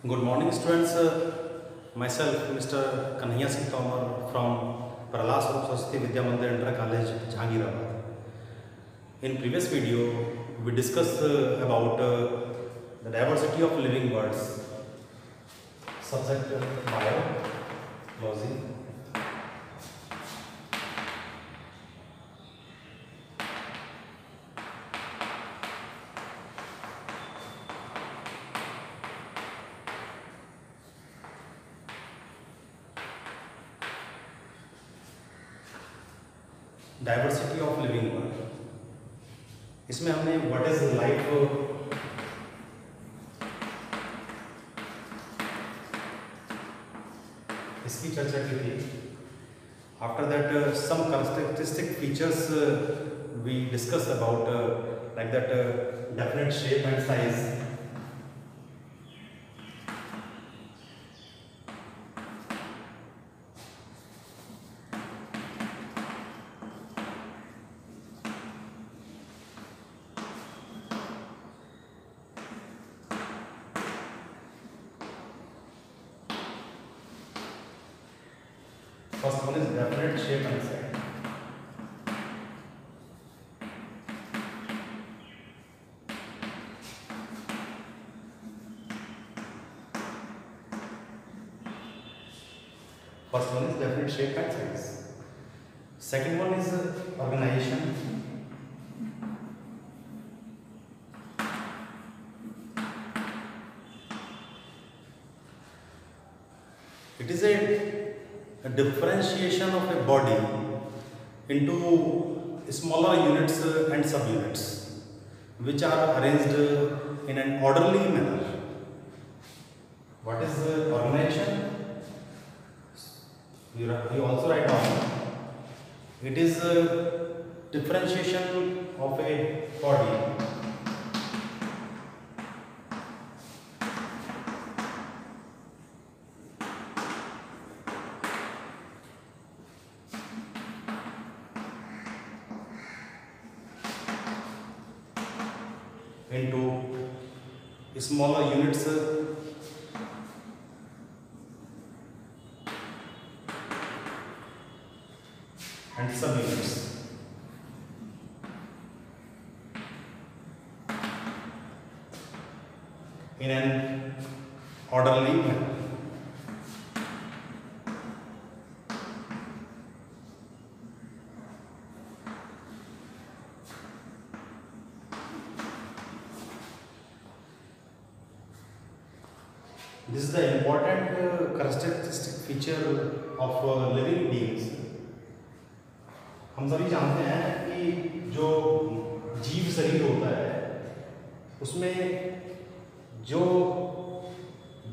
Good morning, students. Myself, Mr. Kanhaiya Singh Tomar from Prahlad Swarup Saraswati Vidya Mandir Inter College, Jahangirabad. In previous video, we discussed about the diversity of living birds. Subject biology. Diversity of living world. इसमें हमने what is life इसकी चर्चा की थी। After that some characteristic features we discuss about like that definite shape and size, first one is definite shape and size. First one is definite shape and size. Second one is organization. It is a differentiation of a body into smaller units and subunits which are arranged in an orderly manner. What is organization? You also write down. It is a differentiation of a body into smaller units and subunits. In an orderly manner. This is the important characteristic feature of living beings. हम सभी जानते हैं कि जो जीव शरीर होता है उसमें जो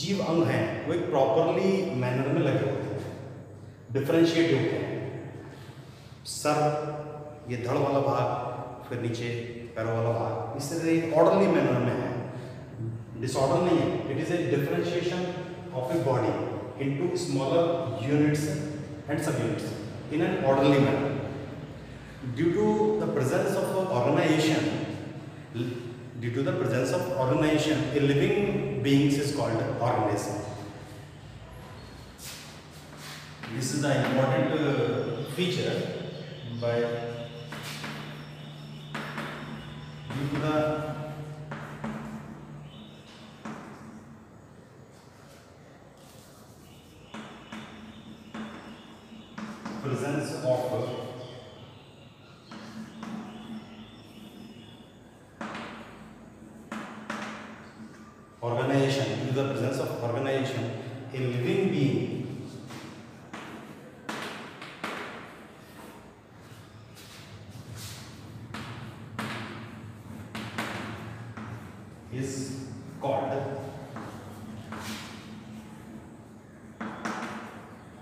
जीव अंग हैं वो एक प्रॉपरली मैनर में लगे होते हैं, डिफरेंशिएट होते हैं। सर, ये धड़ वाला भाग, फिर नीचे पैरों वाला भाग, इस तरह एक ऑर्डरली मैनर में है, डिसऑर्डर नहीं है। It is a differentiation of a body into smaller units and sub units in an orderly manner. Due to the presence of organization, a living beings is called organism. This is the important feature by due to the presence of organization, due to the presence of organization, a living being is called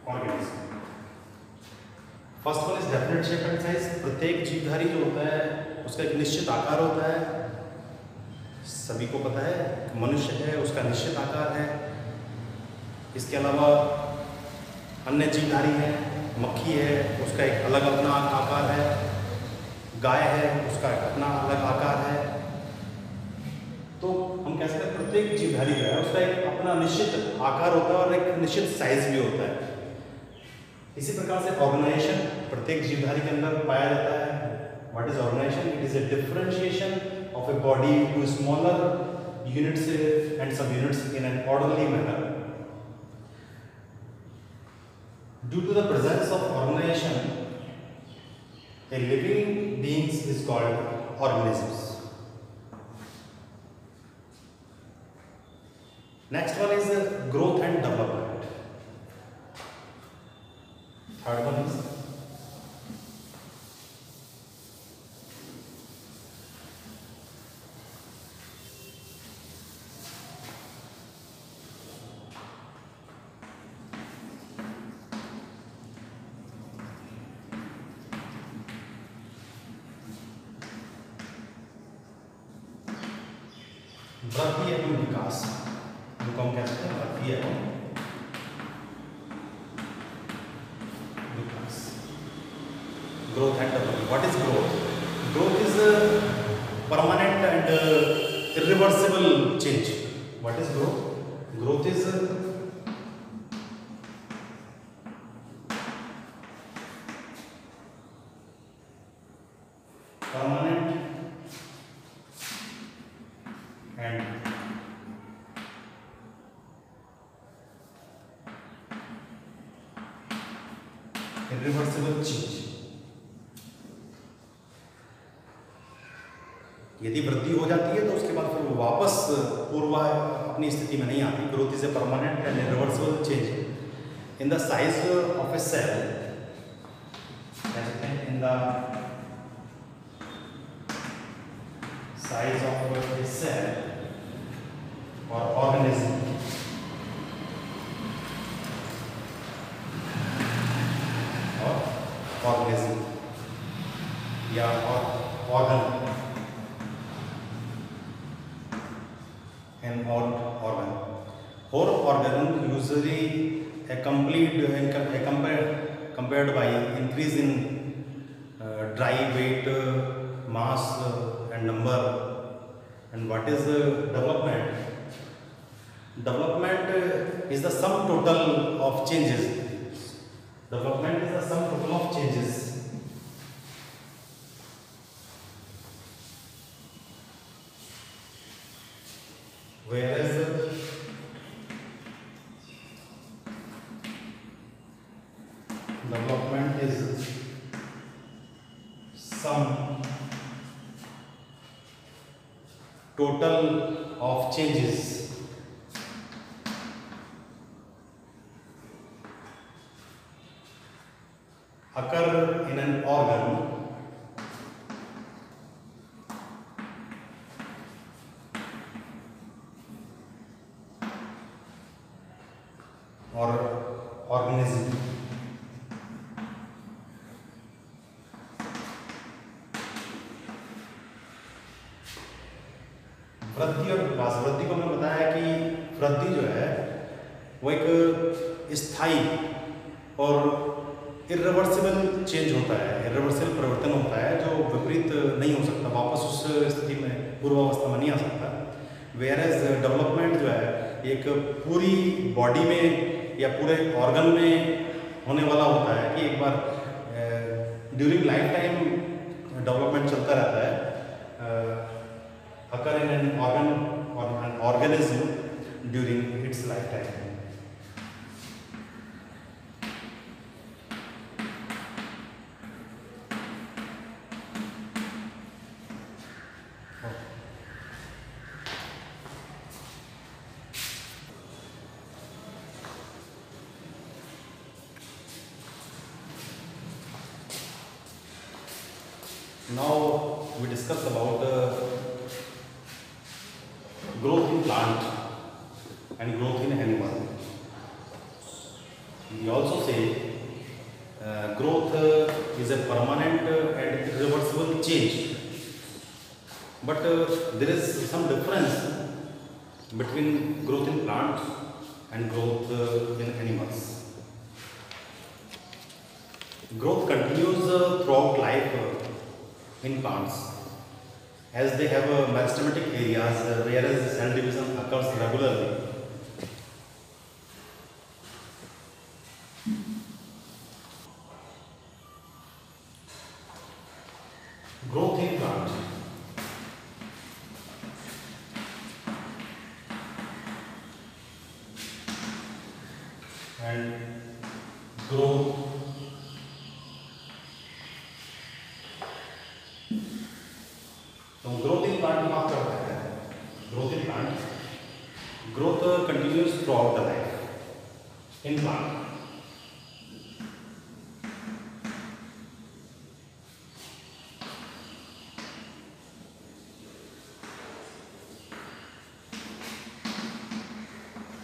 organism. First one is definite shape and size. प्रत्येक जीवधारी जो होता है उसका एक निश्चित आकार होता है। सभी को पता है मनुष्य है, उसका निश्चित आकार है। इसके अलावा अन्य जीवधारी हैं, मक्खी है, उसका एक अलग अपना आकार है, गाय है, उसका अपना अलग आकार है। तो हम कह सकते हैं प्रत्येक जीवधारी जो है उसका एक अपना निश्चित आकार होता है और एक निश्चित साइज भी होता है। इसी प्रकार से ऑर्गेनाइजेशन प्रत्येक जीवधारी के अंदर पाया जाता है। What is organisation? It is a differentiation of a body to smaller units and sub units in an orderly manner. Due to the presence of organisation, a living beings is called organisms. Next one is growth and development. Third one is वृद्धि एवं विकास, जिनको हम कहते हैं वृद्धि एवं विकास। Growth and development. What is growth? Growth is permanent and irreversible change. What is growth? Growth is permanent and irreversible change. यदि वृद्धि हो जाती है तो उसके बाद फिर वो वापस पूर्व अपनी स्थिति में नहीं आती। Growth is a permanent and irreversible change in the size of a cell, in the size of a cell or organism or organism या organ, an organ. Whole organ usually compared by increase in dry weight, mass and number. And what is development? Development is the sum total of changes. Development is the sum total of changes. Whereas development is sum total of changes occur in an organ or organism वृद्धि और विकास। वृद्धि को मैंने बताया कि वृद्धि जो है वो एक स्थायी और इर्रिवर्सिबल चेंज होता है, इर्रिवर्सिबल परिवर्तन होता है जो विपरीत नहीं हो सकता, वापस उस स्थिति में पूर्वावस्था में नहीं आ सकता। वेयरएज डेवलपमेंट जो है एक पूरी बॉडी में या पूरे ऑर्गन में होने वाला होता है कि एक बार ड्यूरिंग लाइफ टाइम डेवलपमेंट चलता रहता है। occur in an organ or an organism during its lifetime. Now we discuss about growth in plant and growth in animal. We also say growth is a permanent and irreversible change, but there is some difference between growth in plants and growth in animals. Growth continues throughout life in plants. as they have meristematic areas whereas cell division occurs regularly. Growth in plant. And growth तो growth in plant की बात करते हैं. Growth in plant, growth continues through out the life in plant.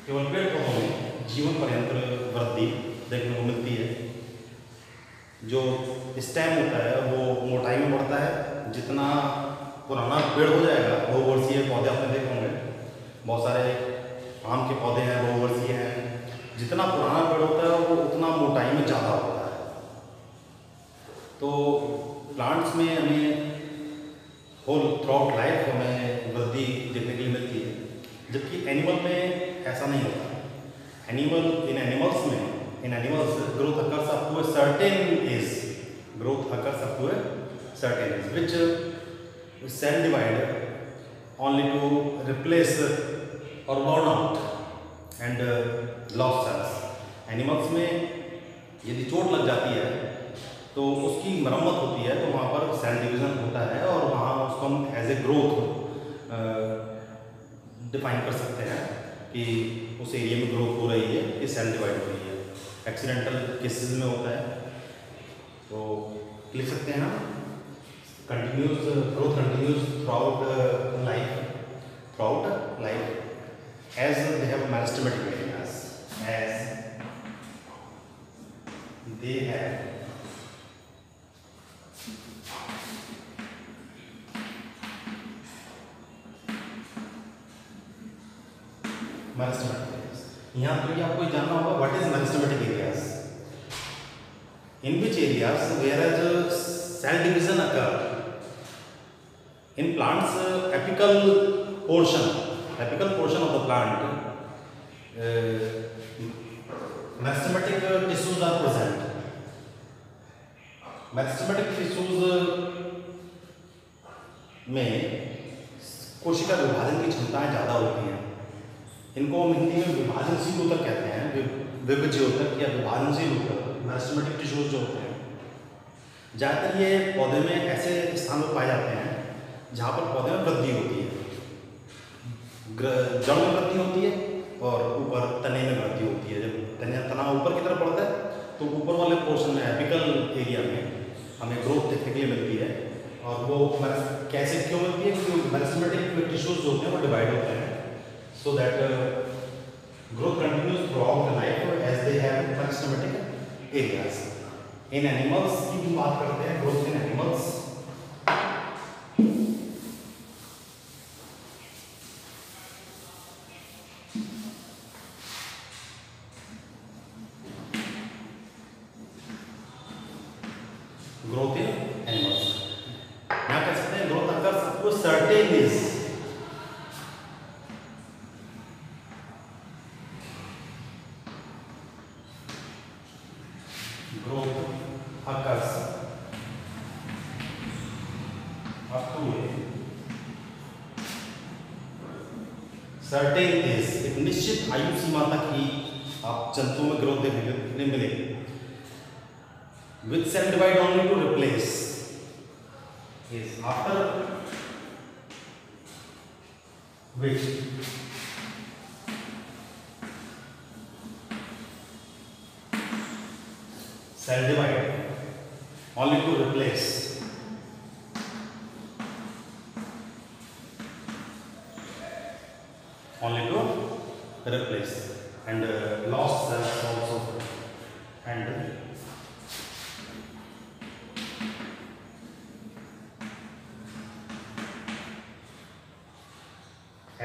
केवल पेड़ पौधों में जीवन पर्यंत वृद्धि देखने को मिलती है. जो स्टेम होता है वो मोटाई में बढ़ता है. जितना पुराना पेड़ हो जाएगा, बहुवर्षीय पौधे आपने देखे होंगे, बहुत सारे आम के पौधे हैं बहुवर्षीय हैं. जितना पुराना पेड़ होता है वो उतना मोटाई में ज़्यादा होता है. तो प्लांट्स में हमें होल थ्रू आउट लाइफ हमें वृद्धि देखने के लिए मिलती है, जबकि एनिमल में ऐसा नहीं होता. In animals growth occurs up to a certain age. Growth occurs up to a certain age which cell divide only to replace or burn out and lost cells. Animals में यदि चोट लग जाती है तो उसकी मरम्मत होती है, तो वहाँ पर सेल डिवीजन होता है और वहाँ उसको हम एज ए ग्रोथ डिफाइन कर सकते हैं कि उस एरिया में ग्रोथ हो रही है, कि सेल डिवाइड हो रही है. एक्सीडेंटल केसेस में होता है तो लिख सकते हैं हम continuous growth continuous throughout life as they have meristematic areas. As they have meristematic areas. यहाँ तो ये आपको जानना होगा what is meristematic areas. In which areas where as cell division occur in plants apical portion of the plant meristematic tissues are present. meristematic tissues में कोशिका विभाजन की क्षमताएं ज़्यादा होती हैं. इनको हम हिंदी में विभाजनशील ऊतक कहते हैं. विभाज्योतक या विभाजनशील ऊतक मेरिस्टेमेटिक टिश्यूज जो होते हैं, ज़्यादातर ये पौधे में ऐसे स्थान पर पाए जाते हैं जहाँ पर पौधे में वृद्धि होती है. जड़ में वृद्धि होती है और ऊपर तने में वृद्धि होती है. जब तना ऊपर की तरफ बढ़ता है तो ऊपर वाले पोर्शन में एपिकल एरिया में हमें ग्रोथ देखने के लिए मिलती है. और वो कैसे क्यों मिलती है? क्योंकि मेरिस्टेमेटिक टिश्यूज जो होते हैं वो डिवाइड होते हैं, so that growth continues throughout the life as they have meristematic areas. In animals की भी बात करते हैं. growth in animals, growth in animals यहाँ कह सकते हैं growth occurs up to a certain age. growth occurs up to a certain age. एक निश्चित आयु सीमा तक ही आप जंतुओं में ग्रोथ देखने के लिए मिलेगी. With cell divide only to replace. Yes, after which cell divide only to replace. Only to replace and lost cells also and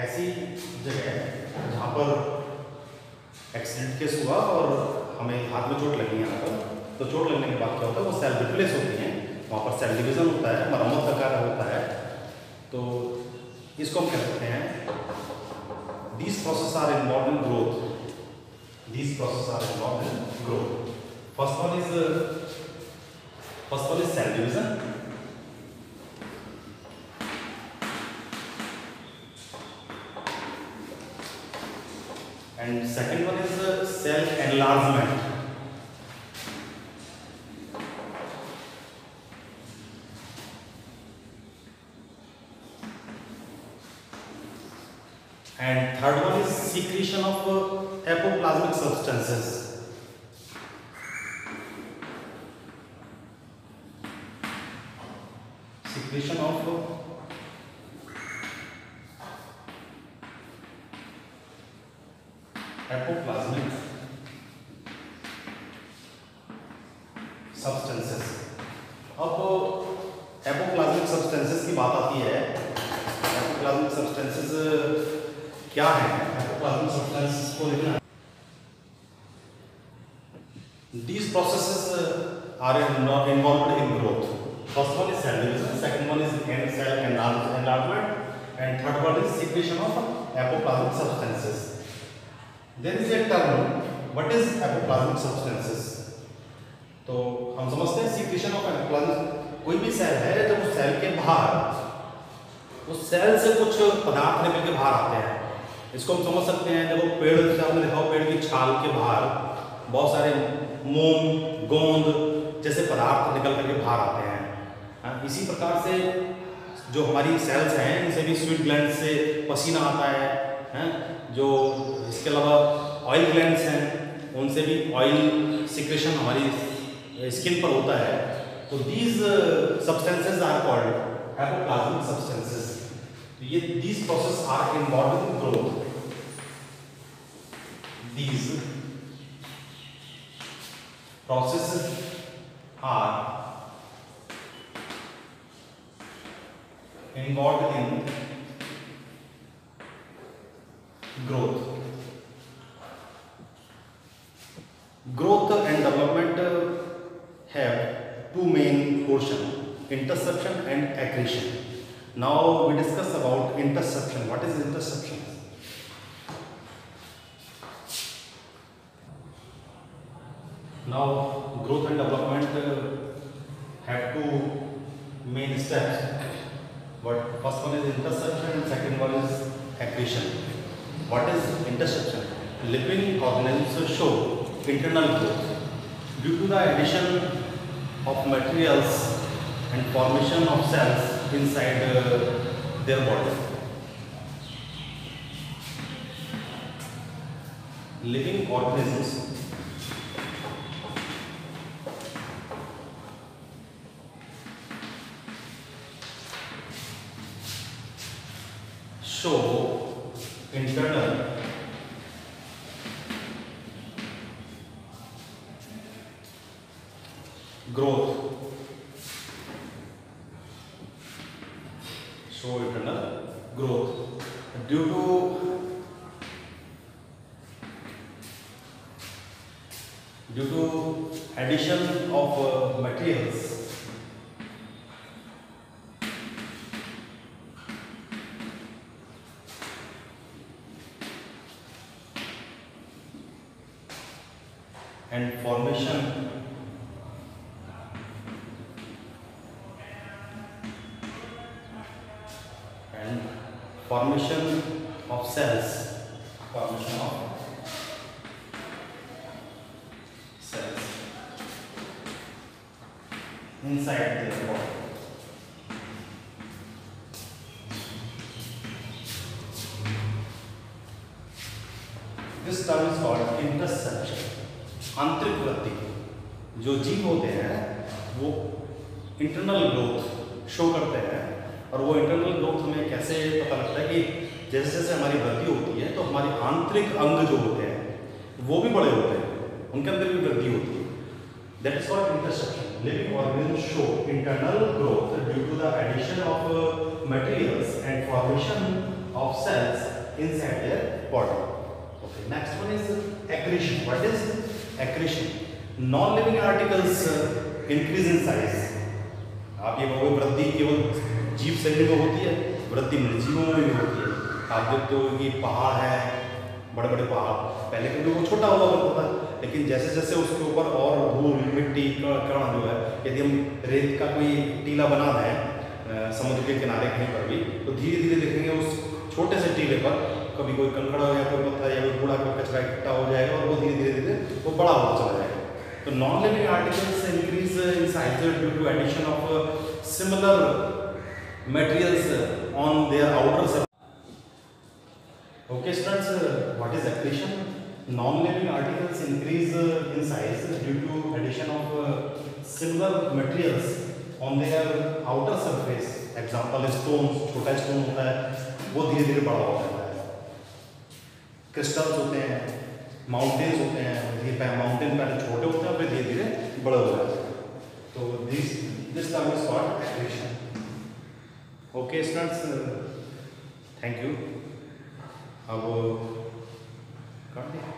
ऐसी जगह जहाँ पर एक्सीडेंट केस हुआ और हमें हाथ में चोट लगी यहाँ पर, तो चोट लगने के बाद क्या होता है, वो सेल रिप्लेस होती हैं. वहाँ पर सेल डिवीजन होता है, मरम्मत का कार्य होता है. तो इसको हम कह सकते हैं these processes are involved in growth. These processes are involved in growth. First one is cell division. And second one is cell enlargement. And third one is secretion of apoplasmic substances. Secretion of apoplasmic substances. अब apoplasmic substances की बात आती है. apoplasmic substances क्या है? apoplasmic substances को लिखना. These processes are involved in growth. First one is cell division, second one is cell enlargement, and third one is secretion of apoplasmic substances. There is a term, what is apoplasmic substances? तो हम समझते हैं secretion of apoplasmic, कोई भी cell है जब उस cell के बाहर उस सेल से कुछ पदार्थ निकल के बाहर आते हैं. इसको हम समझ सकते हैं जब वो पेड़ से आपने देखा हो पेड़ की छाल के बाहर बहुत सारे मोम गोंद जैसे पदार्थ निकल करके बाहर आते हैं. इसी प्रकार से जो हमारी सेल्स हैं इनसे भी स्वीट ग्लैंड से पसीना आता है. जो इसके अलावा ऑयल ग्लैंड्स हैं उनसे भी ऑयल सिक्रेशन हमारी स्किन पर होता है. तो these substances are called apoplasmic substances. तो ये these process are involved in growth. These processes are involved in growth. Growth and development have two main portions, interception and accretion. Now we discuss about interception. What is interception? Now growth and development have two main steps. But first one is interception and second one is accretion. What is interception? Living organisms show internal growth due to the addition of materials and formation of cells inside their body. Living organisms show internal growth. Show internal growth due to addition of materials and formation of cells. Formation of cells inside their body. This term is called interception. आंतरिक वृद्धि. जो जीव होते हैं वो internal growth show करते हैं और वो इंटरनल ग्रोथ हमें कैसे पता लगता है कि जैसे जैसे हमारी वृद्धि होती है तो हमारे आंतरिक अंग जो होते हैं वो भी बड़े होते हैं, उनके अंदर भी वृद्धि होती है. That is called interception. Living organism show internal growth due to the addition of materials and formation of cells inside their body. Okay, next one is accretion. What is accretion? Non living articles increase in size. आप ये कहोगे वृद्धि केवल जीव शरीर में होती है, वृद्धि निर्जीवों में भी होती है। आप देखते हो कि पहाड़ है, बड़े बड़े पहाड़, पहले क्योंकि वो छोटा हुआ करता था, लेकिन जैसे जैसे उसके ऊपर और धूल मिट्टी कण जो है, यदि हम रेत का कोई टीला बना दें समुद्र के किनारे कहीं पर भी, तो धीरे धीरे देखेंगे उस छोटे से टीले पर कभी कोई कंकड़ या कोई पत्थर या कोई कूड़ा कोई कचरा इकट्ठा हो जाएगा और वो धीरे धीरे धीरे वो बड़ा होता चला जाएगा। तो non living articles increase in size due to addition of similar materials on their outer surface. Okay students, what is accretion? Non-living articles increase in size due to addition of similar materials on their outer surface. Example stones, छोटा stone होता है वो धीरे धीरे बड़ा हो जाता है। क्रिस्टल्स होते हैं, माउंटेन्स होते हैं, ये माउंटेन पहले छोटे होते हैं फिर धीरे धीरे बड़े हो जाते हैं। तो this term is called accretion. Okay students, thank you. अब काट दिया।